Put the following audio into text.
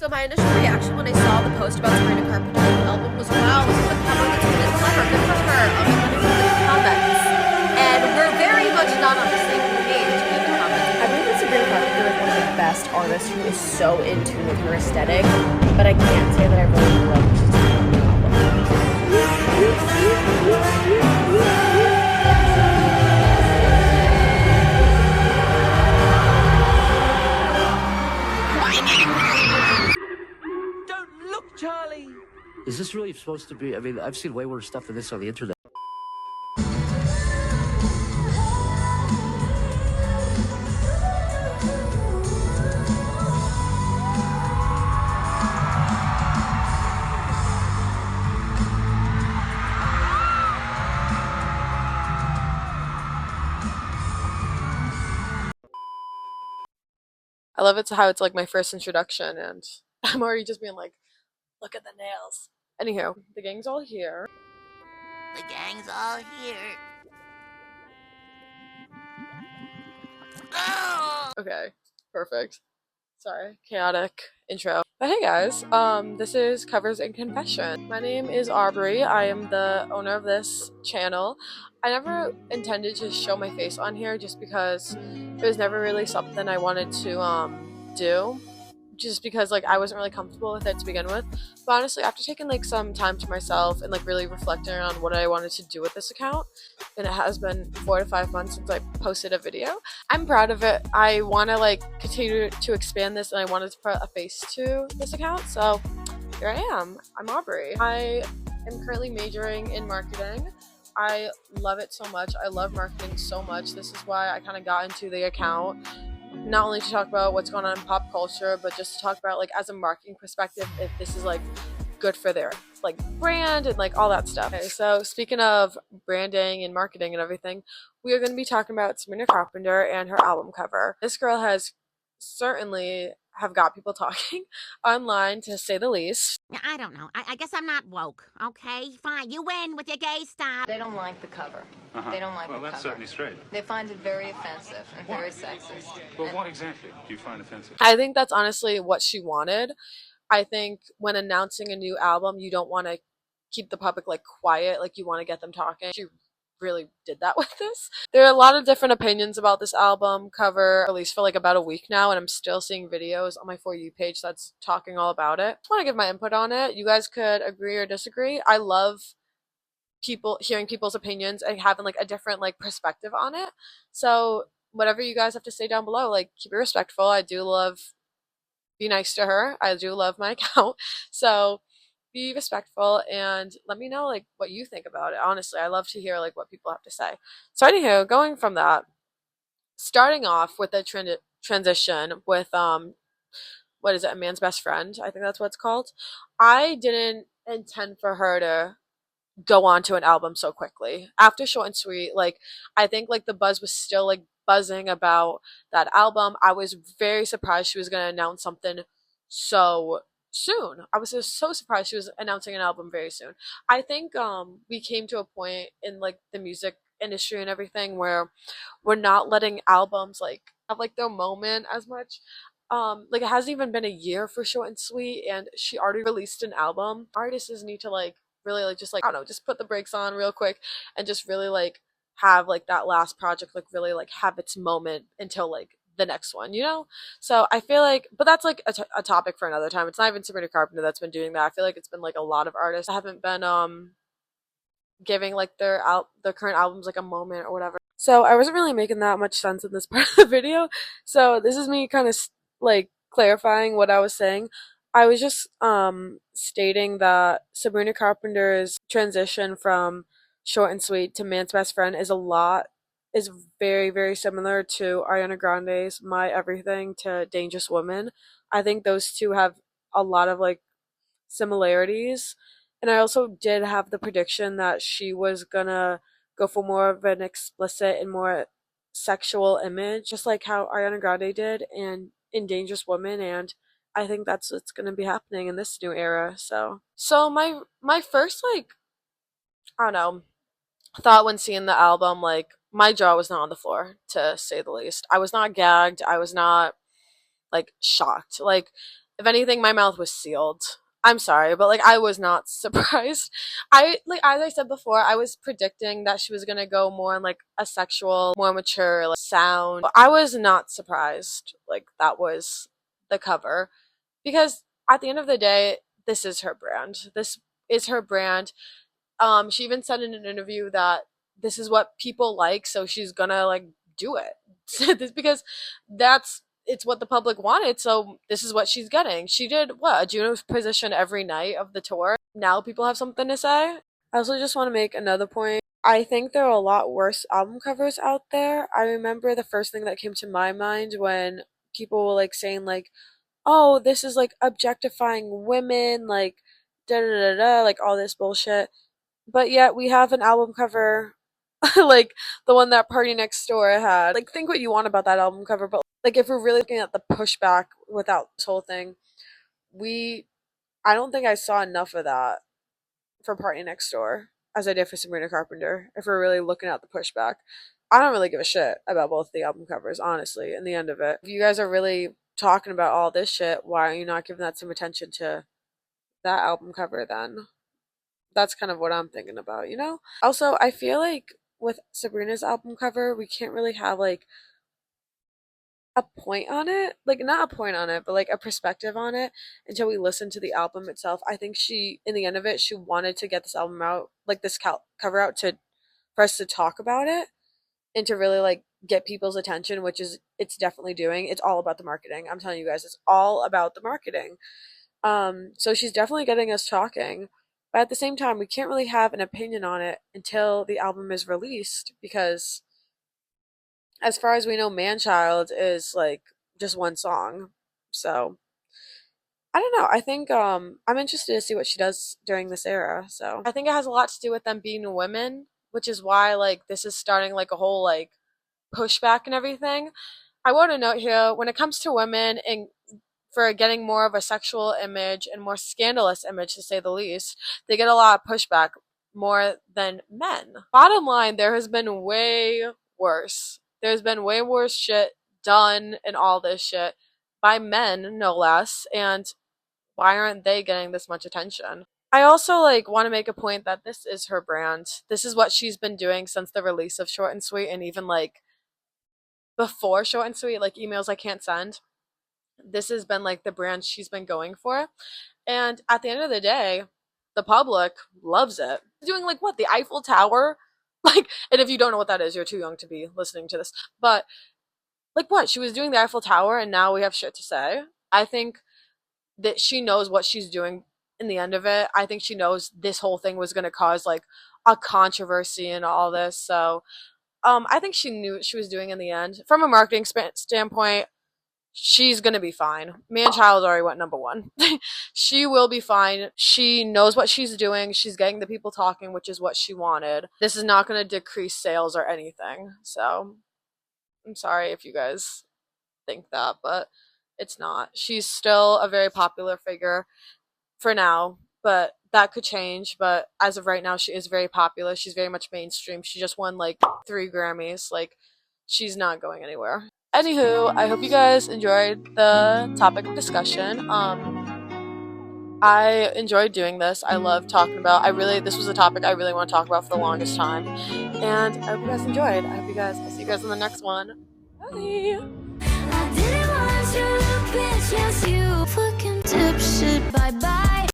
So my initial reaction when I saw the post about Sabrina Carpenter's album was, wow, this is the cover that's really clever, good for her. I'll be running through the comments. And we're very much not on the same page in the comments. I believe that Sabrina Carpenter is one of the best artists who is so in tune with her aesthetic, but I can't say that I really love what she's doing on the Don't look, Charlie! Is this really supposed to be? I mean, I've seen way worse stuff than this on the internet. I love it how it's like my first introduction and I'm already just being like, look at the nails. Anywho, the gang's all here. The gang's all here. Oh! Okay, perfect. Sorry, chaotic intro. But hey guys, this is Covers and Confession. My name is Aubrey. I am the owner of this channel. I never intended to show my face on here just because it was never really something I wanted to do. Just because like I wasn't really comfortable with it to begin with. But honestly, after taking like some time to myself and like really reflecting on what I wanted to do with this account, and it has been 4 to 5 months since I posted a video, I'm proud of it. I want to like continue to expand this, and I wanted to put a face to this account. So here I am. I'm Aubrey. I am currently majoring in marketing. I love it so much. I love marketing so much. This is why I kind of got into the account. Not only to talk about what's going on in pop culture, but just to talk about like as a marketing perspective, if this is like good for their like brand and like all that stuff. Okay, so speaking of branding and marketing and everything, we are going to be talking about Sabrina Carpenter and her album cover. This girl has certainly have got people talking online, to say the least. I don't know. I guess I'm not woke. Okay, fine. You win with your gay stuff. They don't like the cover. They don't like the cover. Well, that's certainly straight. They find it very offensive and very sexist. Well, what exactly do you find offensive? I think that's honestly what she wanted. I think when announcing a new album, you don't want to keep the public like quiet, like you want to get them talking. She really did that with this. There are a lot of different opinions about this album cover, at least for like about a week now, and I'm still seeing videos on my For You page that's talking all about it. I want to give my input on it. You guys could agree or disagree. I love hearing people's opinions and having like a different like perspective on it. So whatever you guys have to say down below, like keep it respectful. I do love be nice to her. I do love my account. So be respectful and let me know like what you think about it. Honestly, I love to hear like what people have to say. So anywho, going from that, starting off with the transition with what is it, A Man's Best Friend, I think that's what it's called. I didn't intend for her to go on to an album so quickly. After Short and Sweet, like I think like the buzz was still like buzzing about that album. I was very surprised she was going to announce something so soon. I was just so surprised she was announcing an album very soon. I think we came to a point in like the music industry and everything where we're not letting albums like have like their moment as much. Like it hasn't even been a year for Short and Sweet and she already released an album. Artists need to like really like just like I don't know, just put the brakes on real quick and just really like have like that last project like really like have its moment until like the next one, you know? So I feel like, but that's like a topic for another time. It's not even Sabrina Carpenter that's been doing that. I feel like it's been like a lot of artists that haven't been giving like their current albums like a moment or whatever. So I wasn't really making that much sense in this part of the video. So this is me kind of like clarifying what I was saying. I was just stating that Sabrina Carpenter's transition from Short and Sweet to Man's Best Friend is very, very similar to Ariana Grande's My Everything to Dangerous Woman. I think those two have a lot of like similarities. And I also did have the prediction that she was gonna go for more of an explicit and more sexual image, just like how Ariana Grande did in Dangerous Woman, and I think that's what's gonna be happening in this new era. So my first like I don't know thought when seeing the album, like my jaw was not on the floor, to say the least. I was not gagged. I was not like shocked. Like If anything, my mouth was sealed. I'm sorry, but like I was not surprised. As I said before, I was predicting that she was gonna go more in like a sexual, more mature like sound. I was not surprised. Like that was the cover. Because at the end of the day, this is her brand. This is her brand. She even said in an interview that this is what people like, so she's gonna like do it. This because it's what the public wanted, so this is what she's getting. She did what, a Juno's position every night of the tour. Now people have something to say. I also just want to make another point. I think there are a lot worse album covers out there. I remember the first thing that came to my mind when people were like saying like, oh, this is like objectifying women, like da da da da, like all this bullshit. But yet we have an album cover like the one that Party Next Door had. Like think what you want about that album cover, but like if we're really looking at the pushback without this whole thing, I don't think I saw enough of that for Party Next Door as I did for Sabrina Carpenter. If we're really looking at the pushback, I don't really give a shit about both the album covers, honestly, in the end of it. If you guys are really talking about all this shit, why are you not giving that some attention to that album cover then? That's kind of what I'm thinking about, you know? Also, I feel like with Sabrina's album cover, we can't really have like a point on it. Like not a point on it, but like a perspective on it until we listen to the album itself. I think in the end of it, she wanted to get this album out, like this cover out for us to talk about it and to really like get people's attention, which is it's definitely doing. It's all about the marketing. I'm telling you guys, it's all about the marketing. So she's definitely getting us talking. But at the same time, we can't really have an opinion on it until the album is released because as far as we know, Man-Child is like just one song. So I don't know. I think I'm interested to see what she does during this era. So I think it has a lot to do with them being women, which is why like this is starting like a whole like pushback and everything. I want to note here when it comes to women and for getting more of a sexual image and more scandalous image, to say the least, they get a lot of pushback more than men. Bottom line, there has been way worse. There's been way worse shit done and all this shit by men, no less, and why aren't they getting this much attention? I also like want to make a point that this is her brand. This is what she's been doing since the release of Short and Sweet, and even like before Short and Sweet, like Emails I Can't Send. This has been like the brand she's been going for. And at the end of the day, the public loves it. Doing like what? The Eiffel Tower? Like, and if you don't know what that is, you're too young to be listening to this. But like what? She was doing the Eiffel Tower and now we have shit to say. I think that she knows what she's doing in the end of it. I think she knows this whole thing was going to cause like a controversy and all this. So I think she knew what she was doing in the end. From a marketing standpoint, she's gonna be fine. Man-Child already went number one. She will be fine. She knows what she's doing. She's getting the people talking, which is what she wanted. This is not gonna decrease sales or anything. So I'm sorry if you guys think that, but it's not. She's still a very popular figure for now, but that could change. But as of right now, she is very popular. She's very much mainstream. She just won like 3 Grammys. Like, she's not going anywhere. Anywho, I hope you guys enjoyed the topic of discussion. I enjoyed doing this. I love talking about, this was a topic I really want to talk about for the longest time. And I hope you guys enjoyed. I'll see you guys in the next one. Bye! I didn't want you, bitch, yes, you fucking dipshit.